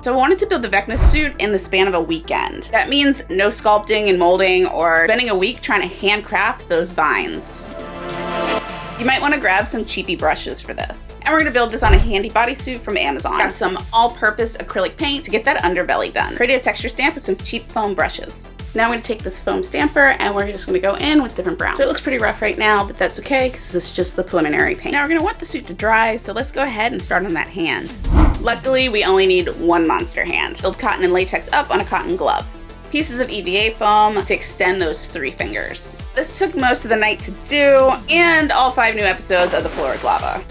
So I wanted to build the Vecna suit in the span of a weekend. That means no sculpting and molding or spending a week trying to handcraft those vines. You might want to grab some cheapy brushes for this. And we're going to build this on a handy bodysuit from Amazon. Got some all-purpose acrylic paint to get that underbelly done. Created a texture stamp with some cheap foam brushes. Now I'm going to take this foam stamper and we're just going to go in with different browns. So it looks pretty rough right now, but that's okay because this is just the preliminary paint. Now we're going to want the suit to dry, so let's go ahead and start on that hand. Luckily, we only need one monster hand. Build cotton and latex up on a cotton glove. Pieces of EVA foam to extend those 3 fingers. This took most of the night to do, and all 5 new episodes of The Floor is Lava.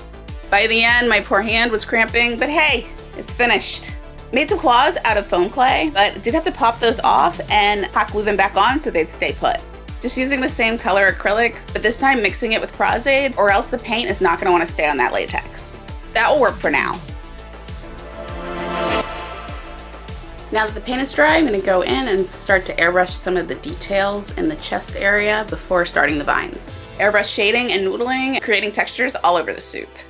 By the end, my poor hand was cramping, but hey, it's finished. Made some claws out of foam clay, but did have to pop those off and hot glue them back on so they'd stay put. Just using the same color acrylics, but this time mixing it with Crozade, or else the paint is not gonna wanna stay on that latex. That will work for now. Now that the paint is dry, I'm going to go in and start to airbrush some of the details in the chest area before starting the vines. Airbrush shading and noodling, creating textures all over the suit.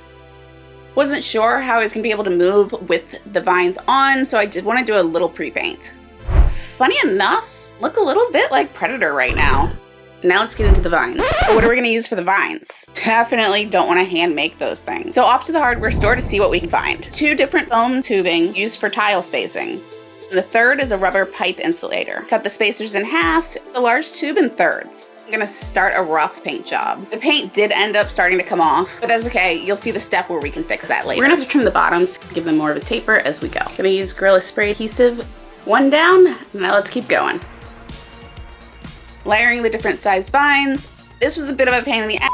Wasn't sure how I was going to be able to move with the vines on, so I did want to do a little pre-paint. Funny enough, look a little bit like Predator right now. Now let's get into the vines. What are we going to use for the vines? Definitely don't want to hand make those things. So off to the hardware store to see what we can find. 2 different foam tubing used for tile spacing. The third is a rubber pipe insulator. Cut the spacers in half, the large tube in thirds. I'm gonna start a rough paint job. The paint did end up starting to come off, but that's okay. You'll see the step where we can fix that later. We're gonna have to trim the bottoms to give them more of a taper as we go. Gonna use Gorilla Spray adhesive. 1 down, now let's keep going. Layering the different size vines. This was a bit of a pain in the ass.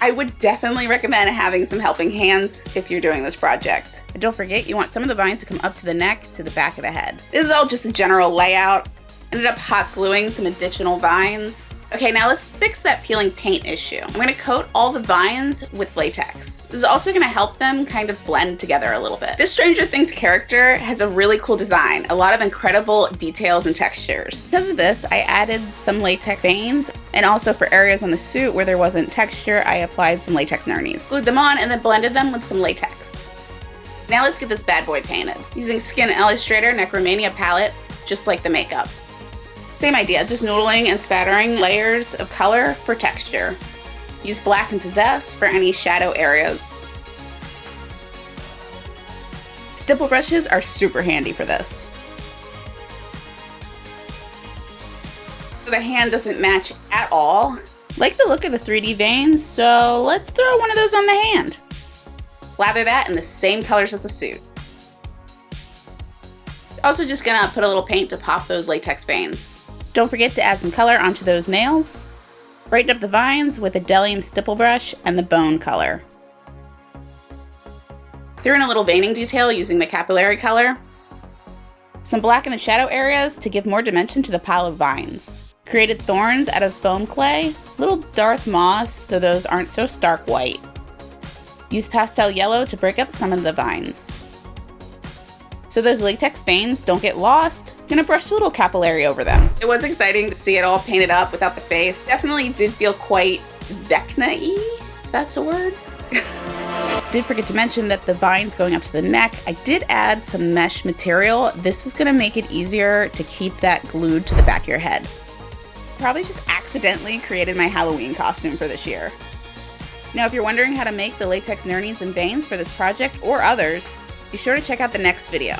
I would definitely recommend having some helping hands if you're doing this project. And don't forget, you want some of the vines to come up to the neck, to the back of the head. This is all just a general layout. Ended up hot gluing some additional vines. Okay, now let's fix that peeling paint issue. I'm gonna coat all the vines with latex. This is also gonna help them kind of blend together a little bit. This Stranger Things character has a really cool design, a lot of incredible details and textures. Because of this, I added some latex veins, and also for areas on the suit where there wasn't texture, I applied some latex nurnies. Glued them on and then blended them with some latex. Now let's get this bad boy painted. Using Skin Illustrator Necromania palette, just like the makeup. Same idea, just noodling and spattering layers of color for texture. Use Black and Possess for any shadow areas. Stipple brushes are super handy for this. The hand doesn't match at all. Like the look of the 3D veins, so let's throw one of those on the hand. Slather that in the same colors as the suit. Also just gonna put a little paint to pop those latex veins. Don't forget to add some color onto those nails. Brighten up the vines with a Delium stipple brush and the bone color. Threw in a little veining detail using the Capillary color. Some black in the shadow areas to give more dimension to the pile of vines. Created thorns out of foam clay, little Darth Moss so those aren't so stark white. Use Pastel Yellow to break up some of the vines. So those latex veins don't get lost, I'm gonna brush a little capillary over them. It was exciting to see it all painted up without the face. Definitely did feel quite Vecna-y, if that's a word. Did forget to mention that the vines going up to the neck, I did add some mesh material. This is gonna make it easier to keep that glued to the back of your head. Probably just accidentally created my Halloween costume for this year. Now, if you're wondering how to make the latex nurnies and veins for this project or others, be sure to check out the next video.